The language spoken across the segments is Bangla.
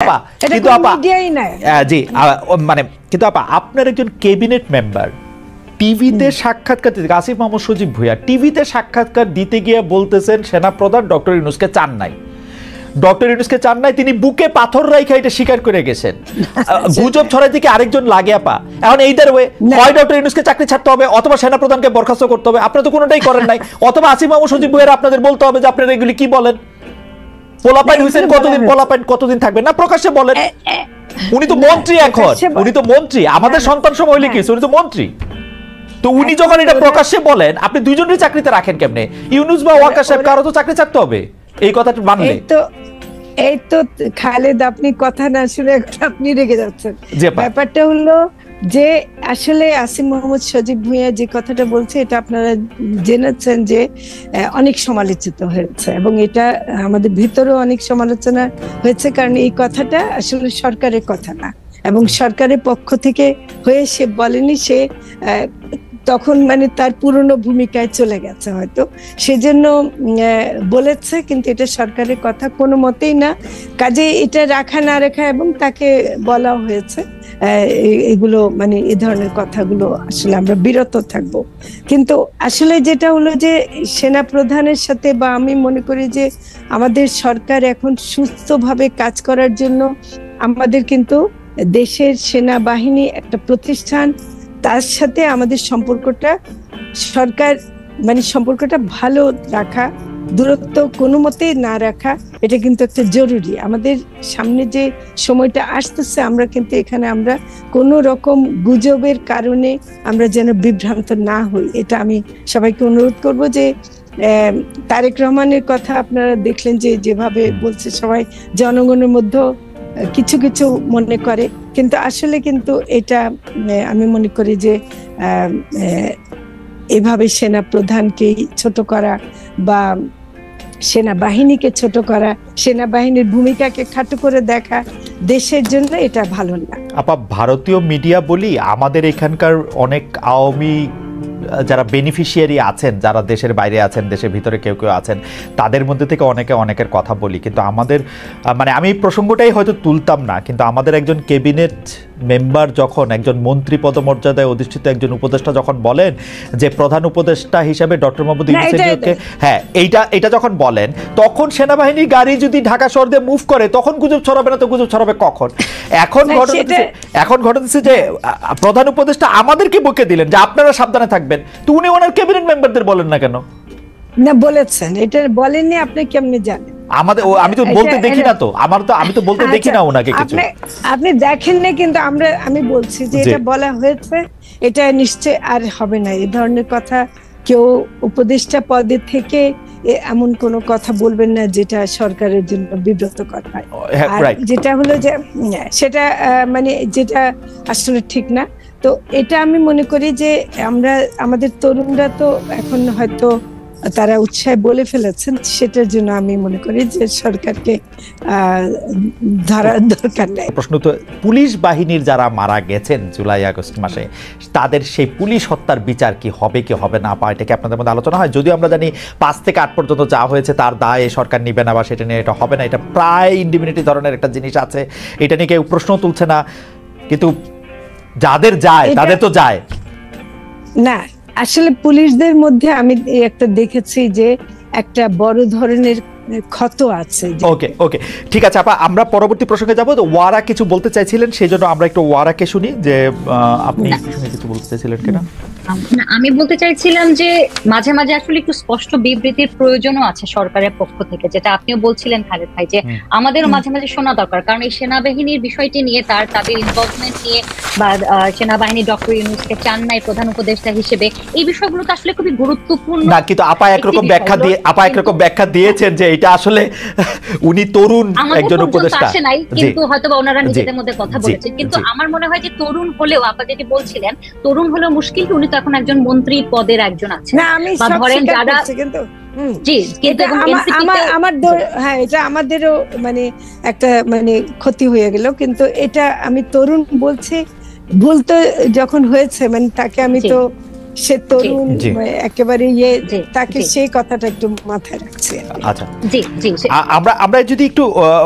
কিন্তু আপা জি মানে কিন্তু আপা আপনার একজন ক্যাবিনেট মেম্বার টিভিতে সাক্ষাৎকার দিতে, আসিফ মাহমুদ সজীব ভুঁইয়া টিভিতে সাক্ষাৎকার দিতে গিয়ে বলতেছেন সেনাপ্রধান ডক্টর ইউনূসকে চান নাই, ডক্টর ইউনূসকে চান নাই, তিনি বুকে পাথর রাইখা এটা স্বীকার করে গেছেন। গুজব ছড়াই থেকে আরেকজন লাগে আপা। এখন এইটার ওয়ে হয় ডক্টর ইউনূসকে চাকরি ছাড়তে হবে অথবা সেনাপ্রধানকে বরখাস্ত করতে হবে, আপনারা তো কোনোটাই করেন নাই। অথবা আসিফ মাহমুদ সজীব ভুঁইয়া আপনাদের বলতে হবে যে আপনারা এগুলি কি বলেন, পোলাপাইন হইছেন কতদিন, পোলাপাইন কতদিন থাকবেন না, প্রকাশ্যে বলেন। উনি তো মন্ত্রী, এখন উনি তো মন্ত্রী, আমাদের সন্তান সময় হইলে কি উনি তো মন্ত্রী। তো উনি যখন এটা প্রকাশ্যে বলেন, আপনি দুইজনের চাকরিতে রাখেন কেমনে? ইউনূস বা ওয়াকার সাহেব কারো তো চাকরি ছাড়তে হবে এই কথাটা মানলে। এই তো খালেদ, আপনি কথা না শুনে আপনি রেগে যাচ্ছেন। ব্যাপারটা হলো যে আসলে আসিফ মাহমুদ সজীব ভুঁইয়া যে কথাটা বলছে এটা আপনারা জেনেছেন যে অনেক সমালোচিত হয়েছে এবং এটা আমাদের ভিতরেও অনেক সমালোচনা হয়েছে, কারণ এই কথাটা আসলে সরকারের কথা না এবং সরকারের পক্ষ থেকে হয়ে সে বলেনি, সে তখন মানে তার পুরনো ভূমিকায় চলে গেছে হয়তো, সেজন্য বলেছে, কিন্তু এটা সরকারের কথা কোনো মতেই না। কাজে এটা রাখা না রাখা এবং তাকে বলা হয়েছে এগুলো মানে এই ধরনের কথাগুলো আসলে আমরা বিরত থাকব। কিন্তু আসলে যেটা হলো যে সেনা প্রধানের সাথে, বা আমি মনে করি যে আমাদের সরকার এখন সুস্থভাবে কাজ করার জন্য আমাদের কিন্তু দেশের সেনাবাহিনী একটা প্রতিষ্ঠান, তার সাথে আমাদের সম্পর্কটা সরকার মানে সম্পর্কটা ভালো রাখা, দূরত্ব কোনো মতেই না রাখা, এটা কিন্তু একটা জরুরি। আমাদের সামনে যে সময়টা আসতেছে আমরা কিন্তু এখানে আমরা কোনো রকম গুজবের কারণে আমরা যেন বিভ্রান্ত না হই, এটা আমি সবাইকে অনুরোধ করব। যে তারেক রহমানের কথা আপনারা দেখলেন যে যেভাবে বলছে, সবাই জনগণের মধ্যে কিছু কিছু মনে করে, কিন্তু আসলে কিন্তু এটা আমি মনে করি যে এভাবে সেনা প্রধানকে ছোট করা বা সেনাবাহিনীকে ছোট করা, সেনাবাহিনীর ভূমিকাকে খাটো করে দেখা দেশের জন্য এটা ভালো না। আপা ভারতীয় মিডিয়া বলি, আমাদের এখানকার অনেক আওয়ামী যারা বেনিফিশিয়ারি আছেন, যারা দেশের বাইরে আছেন, দেশের ভিতরে কেউ কেউ আছেন, তাদের মধ্যে থেকে অনেকের কথা বলি, কিন্তু আমাদের মানে আমি প্রসঙ্গটাই হয়তো তুলতাম না, কিন্তু আমাদের একজন ক্যাবিনেট মেম্বার যখন একজন মন্ত্রী পদমর্যাদায় অধিষ্ঠিত একজন উপদেষ্টা যখন বলেন যে প্রধান উপদেষ্টা হিসেবে ডক্টর মোহাম্মদ ইউনূসকে, হ্যাঁ এটা যখন বলেন, তখন সেনাবাহিনীর গাড়ি যদি ঢাকা শহর দিয়ে মুভ করে তখন গুজব ছড়াবে না, তো গুজব ছড়াবে কখন? এখন ঘটেছে যে প্রধান উপদেষ্টা আমাদেরকে বকে দিলেন যে আপনারা সাবধানে থাকবেন, তো উনি ওনার ক্যাবিনেট মেম্বারদের বলেন না কেন? না বলেছেন, এটা বলেননি, আপনি কেমনে জানেন? আমাদের আমি তো বলতে দেখি না, তো আমি তো বলতে দেখি না ওনাকে কিছু। আপনি দেখেন না, কিন্তু আমি বলছি যে এটা বলা হয়েছে, এটা নিশ্চয় আর হবে না। এই ধরনের কথা কেউ উপদেষ্টা পদে থেকে এমন কোনো কথা বলবেন না যেটা সরকারের জন্য বিব্রতকর হয়। যেটা হলো যে সেটা মানে যেটা আসলে ঠিক না। তো এটা আমি মনে করি যে আমাদের তরুণরা তো এখন হয়তো তারা উৎসাহে বলে ফেলেছেন, সেটার জন্য আমি মনে করি যে সরকারকে ধরার দরকার নেই। প্রশ্ন তো পুলিশ বাহিনীর যারা মারা গেছেন জুলাই আগস্ট মাসে, তাদের সেই পুলিশ হত্যার বিচার কি হবে কি হবে না, এটা কি আপনাদের মধ্যে আলোচনা হয়? যদিও আমরা জানি 5 থেকে 8 পর্যন্ত যা হয়েছে তার দায় সরকার নিবে না, বা সেটা নিয়ে এটা হবে না, এটা প্রায় ইন্ডিমিনিটি ধরনের একটা জিনিস আছে, এটা নিয়ে কেউ প্রশ্ন তুলছে না, কিন্তু যাদের যায় তাদের তো যায় না। আসলে পুলিশদের মধ্যে আমি একটা দেখেছি যে একটা বড় ধরনের ক্ষত আছে। ওকে ঠিক আছে আপা, আমরা পরবর্তী প্রসঙ্গে যাবো। তো ওয়ারা কিছু বলতে চাইছিলেন, সেই জন্য আমরা একটু ওয়ারাকে শুনি যে আপনি কিছু বলতে চাইছিলেন কিনা। আমি বলতে চাইছিলাম যে মাঝে মাঝে আসলে একটু স্পষ্ট বিবৃতির প্রয়োজনও আছে সরকারের পক্ষ থেকে, যেটা আপনিও বলছিলেন খালেদ ভাই, যে আমাদেরও মাঝে মাঝে শোনা দরকার, কারণ এই সেনাবাহিনীর বিষয়টি নিয়ে তাদের ইনভলভমেন্ট নিয়ে বা সেনাবাহিনী ডক্টর ইউনূসকে চান নাই প্রধান উপদেষ্টা হিসেবে, এই বিষয়গুলো তো আসলে খুবই গুরুত্বপূর্ণ না। কিন্তু আপা একরকম ব্যাখ্যা দিয়েছেন যে এটা আসলে উনি তরুণ একজন উপদেষ্টা আসে নাই, কিন্তু হয়তো ওনারা নিজেদের মধ্যে কথা বলেছেন। কিন্তু আমার মনে হয় যে তরুণ হলেও, আপা যেটি বলছিলেন, তরুণ হলেও মুশকিল, উনি তো এখন একজন মন্ত্রী পদের একজন আছেন, বা ধরেন যারা এটা আমাদেরও মানে একটা মানে ক্ষতি হয়ে গেল। কিন্তু এটা আমি তরুণ বলছি, ভুল তো যখন হয়েছে মানে তাকে আমি তো সে তরুণ একেবারে তাকে সেই কথাটা একটু মাথায় রাখছে। আচ্ছা আমরা যদি একটু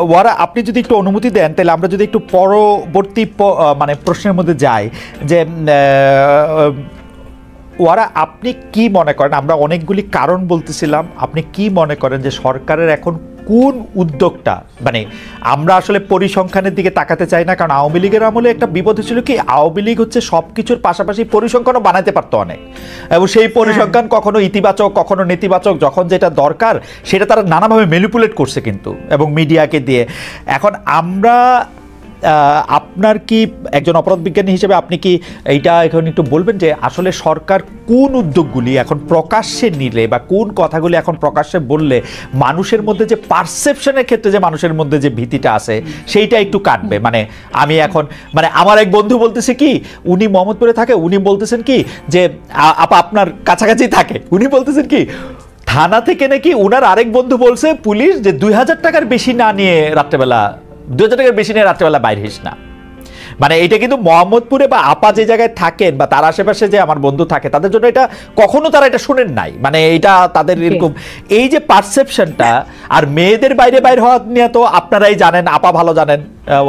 ওয়ারা আপনি যদি একটু অনুমতি দেন তাহলে আমরা যদি একটু পরবর্তী মানে প্রশ্নের মধ্যে যাই যে ওরা আপনি কি মনে করেন, আমরা অনেকগুলি কারণ বলতেছিলাম, আপনি কি মনে করেন যে সরকারের এখন কোন উদ্যোগটা, মানে আমরা আসলে পরিসংখ্যানের দিকে তাকাতে চাই না, কারণ আওয়ামী লীগের আমলে একটা বিপদ ছিল কি, আওয়ামী লীগ হচ্ছে সবকিছুর পাশাপাশি পরিসংখ্যানও বানাতে পারতো অনেক, এবং সেই পরিসংখ্যান কখনো ইতিবাচক কখনো নেতিবাচক, যখন যেটা দরকার সেটা তারা নানাভাবে ম্যানিপুলেট করছে কিন্তু, এবং মিডিয়াকে দিয়ে। এখন আমরা আপনার কি একজন অপরাধ বিজ্ঞানী হিসেবে আপনি কি এইটা এখন একটু বলবেন যে আসলে সরকার কোন উদ্যোগগুলি এখন প্রকাশ্যে নিলে বা কোন কথাগুলি এখন প্রকাশ্যে বললে মানুষের মধ্যে যে পারসেপশনের ক্ষেত্রে যে মানুষের মধ্যে যে ভীতিটা আছে সেইটা একটু কাটবে? মানে আমি এখন মানে আমার এক বন্ধু বলতেছে কি, উনি মোহাম্মদপুরে থাকে, উনি বলতেছেন কি যে আপা আপনার কাছাকাছি থাকে, উনি বলতেছেন কি থানা থেকে নাকি উনার আরেক বন্ধু বলছে পুলিশ যে 2000 টাকার বেশি না নিয়ে রাত্রেবেলা 2000 টাকার বেশি নিয়ে রাত্রেবেলা বাইরে হইস না। মানে এটা কিন্তু মোহাম্মদপুরে বা আপা যে জায়গায় থাকেন বা তার আশেপাশে যে আমার বন্ধু থাকে তাদের জন্য এটা কখনো তারা এটা শুনেন নাই, মানে এটা তাদের এরকম এই যে পারসেপশনটা। আর মেয়েদের বাইরে বাইরে হওয়া নিয়ে তো আপনারাই জানেন, আপা ভালো জানেন,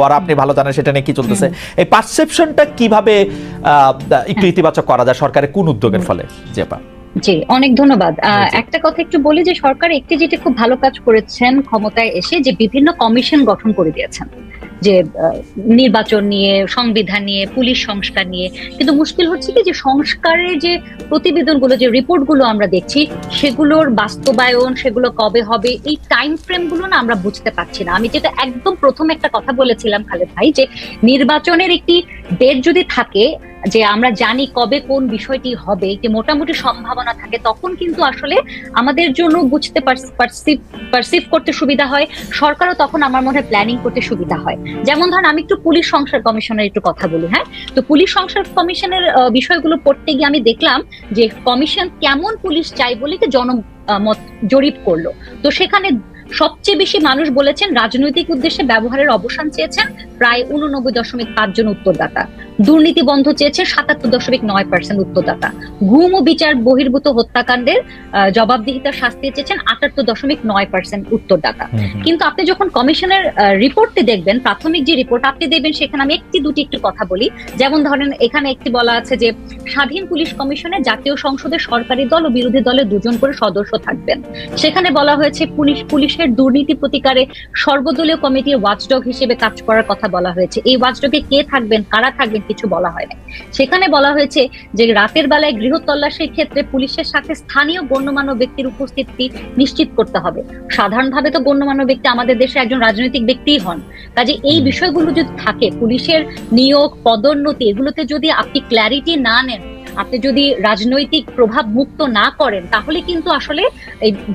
ওরা আপনি ভালো জানেন সেটা নিয়ে কি চলতেছে, এই পারসেপশনটা কিভাবে একটু ইতিবাচক করা যায় সরকারের কোন উদ্যোগের ফলে? জি আপা। জি অনেক ধন্যবাদ। একটা কথা একটু বলি যে সরকার একটি যেটা খুব ভালো কাজ করেছেন ক্ষমতায় এসে, যে বিভিন্ন কমিশন গঠন করে দিয়েছেন, যে নির্বাচন নিয়ে, সংবিধান নিয়ে, পুলিশ সংস্কার নিয়ে। কিন্তু মুশকিল হচ্ছে কি যে সংস্কারের যে প্রতিবেদনগুলো, যে রিপোর্টগুলো আমরা দেখছি, সেগুলোর বাস্তবায়ন, সেগুলো কবে হবে, এই টাইম ফ্রেম গুলো না আমরা বুঝতে পারছি না। আমি যেটা একদম প্রথম একটা কথা বলেছিলাম খালেদ ভাই, যে নির্বাচনের একটি ডেট যদি থাকে, যে আমরা জানি কবে কোন বিষয়টি হবে, একটি মোটামুটি সম্ভাবনা থাকে, তখন কিন্তু আসলে আমাদের জন্য বুঝতে পারসিভ করতে সুবিধা হয়, সরকারও তখন আমার মনে হয় প্ল্যানিং করতে সুবিধা হয়। যেমন ধরেন আমি একটু পুলিশ সংস্কার কমিশনের একটু কথা বলি। হ্যাঁ, তো পুলিশ সংস্কার কমিশনের বিষয়গুলো পড়তে গিয়ে আমি দেখলাম যে কমিশন কেমন পুলিশ চাই বলে জনমত জরিপ করলো। তো সেখানে সবচেয়ে বেশি মানুষ বলেছেন রাজনৈতিক উদ্দেশ্যে ব্যবহারের অবসান চেয়েছেন প্রায় 89.5 জন উত্তরদাতা, দুর্নীতি বন্ধ চেয়েছে 77.9% উত্তরদাতা, গুম ও বিচার বহির্ভূত হত্যাকাণ্ডের জবাবদিহিতার শাস্তি চেয়েছেন 78.9% উত্তরদাতা। কিন্তু আপনি যখন কমিশনের রিপোর্টটি দেখবেন, প্রাথমিক যে রিপোর্ট আপনি দেখবেন, সেখানে আমি একটু কথা বলি। যেমন ধরেন এখানে একটি বলা আছে যে স্বাধীন পুলিশ কমিশনে জাতীয় সংসদের সরকারি দল ও বিরোধী দলের 2 জন করে সদস্য থাকবেন। সেখানে বলা হয়েছে পুলিশের দুর্নীতি প্রতিকারে সর্বদলীয় কমিটির ওয়াচডগ হিসেবে কাজ করার কথা বলা হয়েছে। এই ওয়াচডগে কে থাকবেন, কারা থাকবেন, কিছু বলা হয় না। সেখানে বলা হয়েছে যে রাতের বেলায় গৃহ তল্লাশির ক্ষেত্রে পুলিশের সাথে স্থানীয় গণ্যমান্য ব্যক্তির উপস্থিতি নিশ্চিত করতে হবে। সাধারণভাবে তো গণ্যমান্য ব্যক্তি আমাদের দেশে একজন রাজনৈতিক ব্যক্তিই হন। কাজে এই বিষয়গুলো যদি থাকে, পুলিশের নিয়োগ, পদোন্নতি, এগুলোতে যদি আপনি ক্ল্যারিটি না নেন, আপনি যদি রাজনৈতিক প্রভাব মুক্ত না করেন, তাহলে কিন্তু আসলে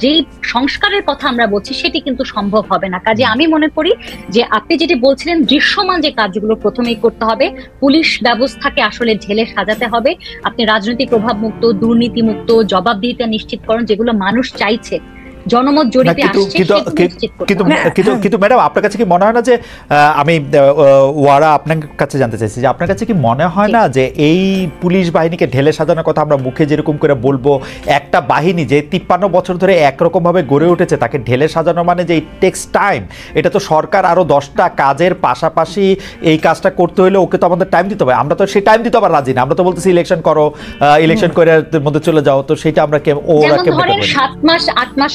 যেই সংস্কারের কথা আমরা বলছি সেটি কিন্তু সম্ভব হবে না। কাজে আমি মনে করি যে আপনি যেটি বলছিলেন দৃশ্যমান যে কাজগুলো প্রথমেই করতে হবে, পুলিশ ব্যবস্থাকে আসলে ঢেলে সাজাতে হবে। আপনি রাজনৈতিক প্রভাব মুক্ত, দুর্নীতি মুক্ত, জবাবদিহিতা নিশ্চিতকরণ, যেগুলো মানুষ চাইছে, জনমত জরিপে আসছে, কিন্তু ম্যাডাম আপনার কাছে কি মনে হয় না যে, আমি ওয়ারা আপনার কাছে জানতে চাইছি যে আপনার কাছে কি মনে হয় না যে এই পুলিশ বাহিনীকে ঢেলে সাজানোর কথা আমরা মুখে যেরকম করে বলবো, একটা বাহিনী যে 53 বছর ধরে একরকম ভাবে গড়ে উঠেছে তাকে ঢেলে সাজানো মানে যে টেক্স টাইম, এটা তো সরকার আরো 10টা কাজের পাশাপাশি এই কাজটা করতে হলে ওকে তো আমাদের টাইম দিতে হবে। আমরা তো সেই টাইম দিতে আবার রাজি না, আমরা তো বলতেছি ইলেকশন করো, ইলেকশন করে মধ্যে চলে যাও। তো সেটা আমরা 7 মাস 8 মাস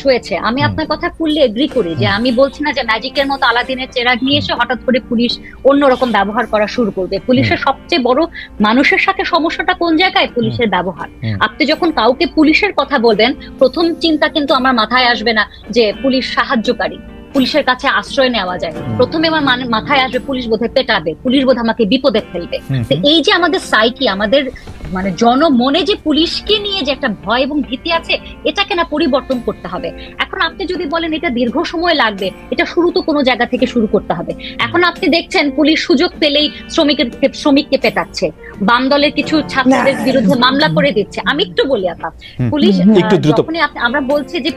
আমি আপনার কথা ফুললি এগ্রি করি, যে আমি বলছি না যে ম্যাজিকের মতো আলাদিনের চেরাগ নিয়ে এসে হঠাৎ করে পুলিশ অন্যরকম ব্যবহার করা শুরু করবে। পুলিশের সবচেয়ে বড় মানুষের সাথে সমস্যাটা কোন জায়গায়? পুলিশের ব্যবহার। আপনি যখন কাউকে পুলিশের কথা বলবেন, প্রথম চিন্তা কিন্তু আমার মাথায় আসবে না যে পুলিশ সাহায্যকারী, পুলিশের কাছে আশ্রয় নেওয়া যায়। প্রথমে আমার মাথায় আসবে পুলিশ বোধহয় পেটাবে, পুলিশ বোধহয় আমাকে বিপদে ফেলবে। তো এই যে আমাদের সাইকি, আমাদের মানে জনমনে যে পুলিশকে নিয়ে যে একটা ভয় এবং ভীতি আছে, এটাকে না পরিবর্তন করতে হবে। এখন আপনি যদি বলেন এটা দীর্ঘ সময় লাগবে, এটা শুরু তো কোনো জায়গা থেকে শুরু করতে হবে। এখন আপনি দেখছেন পুলিশ সুযোগ পেলেই শ্রমিককে পেটাচ্ছে, বাম দলের কিছু ছাত্রদের বিরুদ্ধে মামলা করে দিচ্ছে। আমি একটু বলি আপা, পুলিশ যখনই আমরা বলছি যে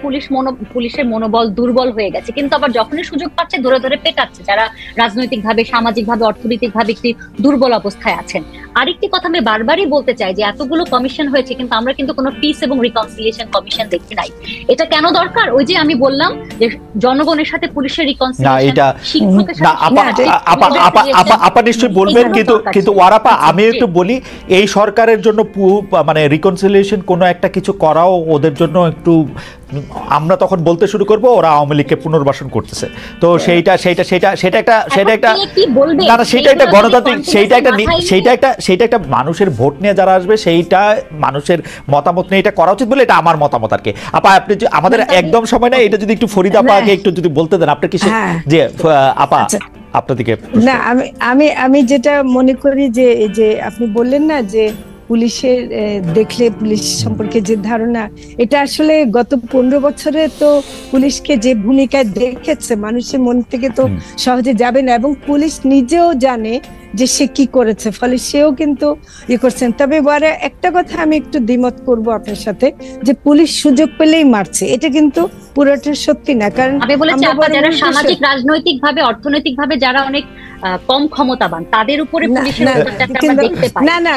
পুলিশের মনোবল দুর্বল হয়ে গেছে, কিন্তু আবার যখনই সুযোগ পাচ্ছে ধরে ধরে পেটাচ্ছে যারা রাজনৈতিকভাবে, সামাজিকভাবে, অর্থনৈতিকভাবে একটি দুর্বল অবস্থায় আছেন। আরেকটি কথা আমি বারবারই বলতে চাই যে এতগুলো কমিশন হয়েছে কিন্তু আমরা কিন্তু কোনো পিস এবং রিকনসিলিয়েশন কমিশন দেখি নাই। এটা কেন দরকার? ওই যে আমি বললাম যে জনগণের সাথে পুলিশের রিকনসিলিয়েশন, শিক্ষকের সাথে আপা নিশ্চয়ই বলবেন, কিন্তু ওয়ারাপা আমি একটু বলি, এই সরকারের জন্য মানে রিকনসিলিয়েশন কোনো একটা কিছু করাও ওদের জন্য একটু, আমরা তখন বলতে শুরু করব ওরা আওয়ামী লীগকে পুনর্বাসন করতেছে, তো সেটা একটা না, সেটা একটা গণতান্ত্রিক, সেইটা একটা মানুষের ভোট নিয়ে যারা আসবে সেইটা মানুষের মতামত নিয়ে এটা করা উচিত বলে এটা আমার মতামত আর কি। আপা আপনি আমাদের একদম সময় নাই, এটা যদি একটু ফরিদা আপাকে একটু যদি বলতে দেন, আপনি কি যে আপা আপনাদেরকে না, আমি যেটা মনে করি যে আপনি বললেন না যে পুলিশের দেখলে পুলিশ সম্পর্কে যে ধারণা, এটা আসলে গত 15 বছরে তো পুলিশকে যে ভূমিকায় দেখেছে মানুষের মন থেকে তো সহজে যাবে না, এবং পুলিশ নিজেও জানে যে সে কি করেছে, ফলে সেও কিন্তু করছেন। তবে এবারে একটা কথা আমি একটু দ্বিমত করব আপনার সাথে, যে পুলিশ সুযোগ পেলেই মারছে, এটা কিন্তু পুরোটা সত্যি না। কারণ আমি বলেছি যারা সামাজিক, রাজনৈতিক ভাবে, অর্থনৈতিক ভাবে যারা অনেক কম ক্ষমতাবান তাদের উপরে পুলিশের অত্যাচারটা আমরা দেখতে পাই। না,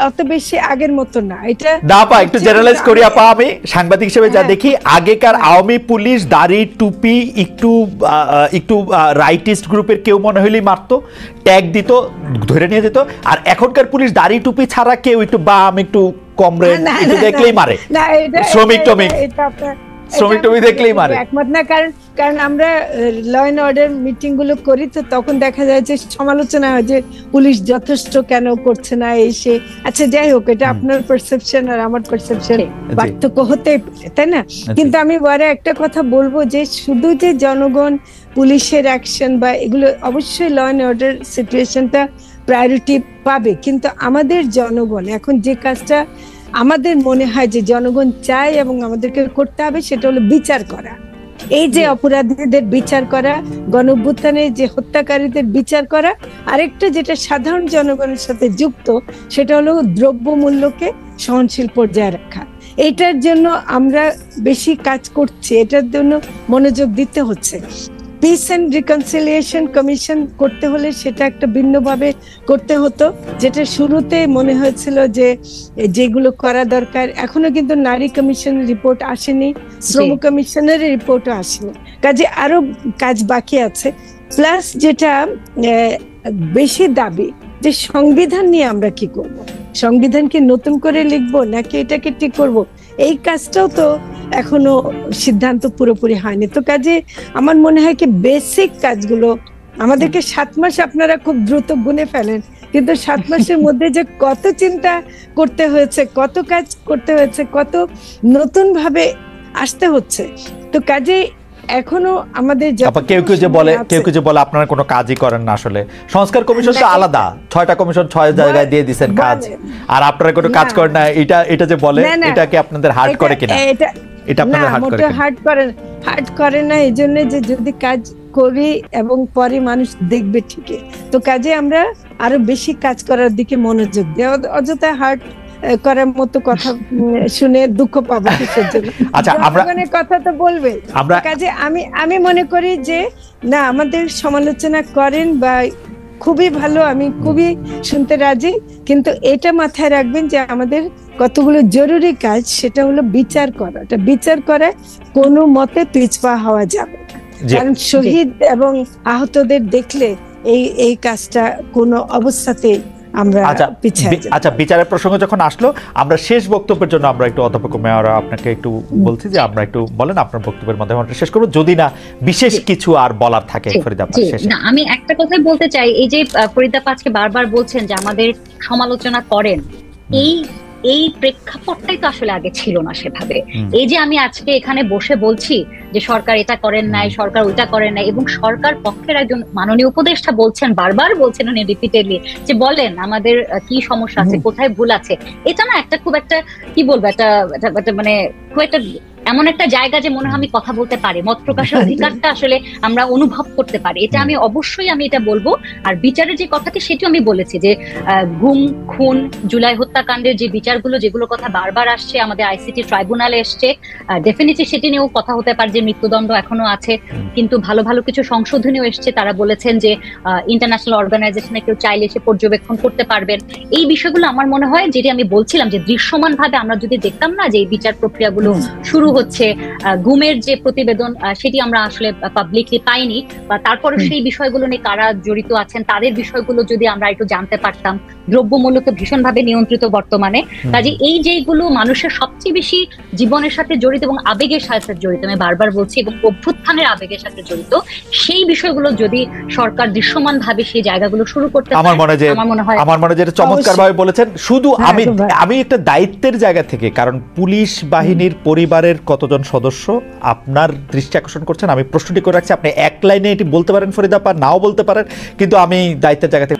অত বেশি আগের মতো না। এটা না আপা, একটু জেনারেলাইজ করি আপা, আমি সাংবাদিক হিসেবে যা দেখি, আগেকার আওয়ামী পুলিশ দাড়ি টুপি একটু রাইটিস্ট গ্রুপের কেউ মনে হইলেই মারতো, ট্যাগ দিত, ধরে নিয়ে যেত। আর এখনকার পুলিশ দাড়ি টুপি ছাড়া কেউ একটু বাম, একটু কমরেড একটু দেখলেই মারে, শ্রমিক টমি দেখলেই মারে। একমত না, কারণ আমরা ল এন্ড অর্ডার মিটিং গুলো করি, তো তখন দেখা যায় যে সমালোচনা হয় যে পুলিশ যথেষ্ট কেন করছে না এসে। আচ্ছা যাই হোক, এটা আপনার পারসেপশন আর আমার পারসেপশন পার্থক্য হতে পারে, তাই না? কিন্তু আমি বড় একটা কথা বলবো যে শুধু যে জনগণ পুলিশের অ্যাকশন বা এগুলো, অবশ্যই ল এন্ড অর্ডার সিচুয়েশনটা প্রায়োরিটি পাবে, কিন্তু আমাদের জনগণ এখন যে কাজটা আমাদের মনে হয় যে জনগণ চায় এবং আমাদেরকে করতে হবে, সেটা হলো বিচার করা। এই যে অপরাধীদের বিচার করা, গণঅভ্যুত্থানের যে হত্যাকারীদের বিচার করা, আরেকটা যেটা সাধারণ জনগণের সাথে যুক্ত, সেটা হলো দ্রব্যমূল্যকে সহনশীল পর্যায়ে রাখা। এটার জন্য আমরা বেশি কাজ করছি, এটার জন্য মনোযোগ দিতে হচ্ছে। পিস এন্ড রিকনসিলিয়েশন কমিশন করতে হলে সেটা একটা ভিন্নভাবে করতে হতো, যেটা শুরুতে মনে হয়েছিল যে যেগুলো করা দরকার। এখনো কিন্তু নারী কমিশনের রিপোর্ট আসেনি, শ্রম কমিশনের রিপোর্টও আসেনি, কাজে আরো কাজ বাকি আছে। প্লাস যেটা বেশি দাবি যে সংবিধান নিয়ে আমরা কি করব, সংবিধানকে নতুন করে লিখবো নাকি এটাকে ঠিক করব, এই কাজটাও তো এখনো সিদ্ধান্ত পুরোপুরি হয়নি। তো কাজে আমার মনে হয় কি বেসিক কাজগুলো আমাদেরকে 7 মাস আপনারা খুব দ্রুত গুনে ফেলেন, কিন্তু 7 মাসের মধ্যে যে কত চিন্তা করতে হয়েছে, কত কাজ করতে হয়েছে, কত নতুন ভাবে আসতে হচ্ছে। তো কাজে এখনো আমাদের কেউ যে বলে আপনারা কোনো কাজই করেন না। আসলে সংস্কার কমিশন তো আলাদা, 6টা কমিশন 6 জায়গায় দিয়ে দিয়েছেন কাজ, আর আপনারা কোনো কাজ করেন না, এটা যে বলে, এটা কি আপনাদের হার্ড করে কিনা? এটা আপনাদের হার্ড করে না, এই জন্য যে যদি কাজ করি এবং পরে মানুষ দেখবে ঠিকই, তো কাজে আমরা আরো বেশি কাজ করার দিকে মনোযোগ দিই। অযথা হার্ড করার মতো কথা শুনে দুঃখ পাবো কিসের জন্য? আচ্ছা, আমরা কথা তো বলবে। কাজে আমি মনে করি যে না, আমাদের সমালোচনা করেন বা খুবই ভালো, আমি খুবই শুনতে রাজি, কিন্তু এটা মাথায় রাখবেন যে আমাদের কতগুলো জরুরি কাজ, সেটা হলো বিচার করা। বিচার করায় কোনো মতে পিছপা হওয়া যাবে না, কারণ শহীদ এবং আহতদের দেখলে এই কাজটা কোনো অবস্থাতে আমরা পিছিয়ে যাই। আচ্ছা, বিচারের প্রসঙ্গ যখন আসলো, আমরা শেষ বক্তব্যের জন্য আমরা একটু অধ্যাপক মেয়রা আপনাকে একটু বলছি যে আমরা একটু বলেন আপনার বক্তব্যের মাধ্যমে আমরা শেষ করব, যদি না বিশেষ কিছু আর বলার থাকে। ফরিদা আপা শেষে। না, আমি একটা কথাই বলতে চাই, এই যে ফরিদা আপা আজকে বারবার বলছেন যে আমাদের সমালোচনা করেন, এই প্রেক্ষাপটটাই তো আসলে আগে ছিল না সেভাবে। এই যে আমি আজকে এখানে বসে বলছি যে সরকার এটা করেন নাই, সরকার ওইটা করেন নাই, এবং সরকার পক্ষের একজন মাননীয় উপদেষ্টা বলছেন, বারবার বলছেন উনি রিপিটেডলি, যে বলেন আমাদের কি সমস্যা আছে, কোথায় ভুল আছে। এটা না একটা খুব একটা কি বলবো, একটা মানে খুব একটা এমন একটা জায়গা যে মনে হয় আমি কথা বলতে পারি, মত প্রকাশের অধিকারটা আসলে আমরা অনুভব করতে পারি। এটা আমি অবশ্যই এটা বলবো। আর বিচারের যে কথাটি সেটিও আমি বলেছি যে গুম, খুন, জুলাই হত্যাকাণ্ডের যে বিচারগুলো, যেগুলো কথা বারবার আসছে, আমাদের আইসিটি ট্রাইব্যুনালে এসছে, ডেফিনেটলি সেটি নিয়েও কথা হতে পারে যে মৃত্যুদণ্ড এখনো আছে, কিন্তু ভালো ভালো কিছু সংশোধনীও এসছে। তারা বলেছেন যে ইন্টারন্যাশনাল অর্গানাইজেশনে কেউ চাইলে এসে পর্যবেক্ষণ করতে পারবেন। এই বিষয়গুলো আমার মনে হয়, যেটি আমি বলছিলাম যে দৃশ্যমান ভাবে আমরা যদি দেখতাম না যে এই বিচার প্রক্রিয়াগুলো শুরু হচ্ছে, গুমের যে প্রতিবেদন সেটি আমরা আসলে পাবলিকলি পাইনি, বা তারপরে সেই বিষয়গুলো নিয়ে কারা জড়িত আছেন তাদের বিষয়গুলো যদি আমরা একটু জানতে পারতাম। দ্রব্যমূল্য তো ভীষণভাবে নিয়ন্ত্রিত বর্তমানে, কাজে এই যেগুলো মানুষের সবচেয়ে বেশি জীবনের সাথে জড়িত এবং আবেগের সাথে জড়িত, আমি বারবার বলছি, এবং অভ্যুত্থানের আবেগের সাথে জড়িত, সেই বিষয়গুলো যদি সরকার দৃশ্যমান ভাবে সেই জায়গাগুলো শুরু করতে, আমার মনে হয় যেটা চমৎকার ভাবে বলেছেন। শুধু আমি একটা দায়িত্বের জায়গা থেকে, কারণ পুলিশ বাহিনীর পরিবারের কতজন সদস্য আপনার দৃষ্টি আকর্ষণ করছেন, আমি প্রশ্নটি করে রাখছি। আপনি এক লাইনে এটি বলতে পারেন ফরিদা, নাও বলতে পারেন, কিন্তু আমি দায়িত্বের জায়গা থেকে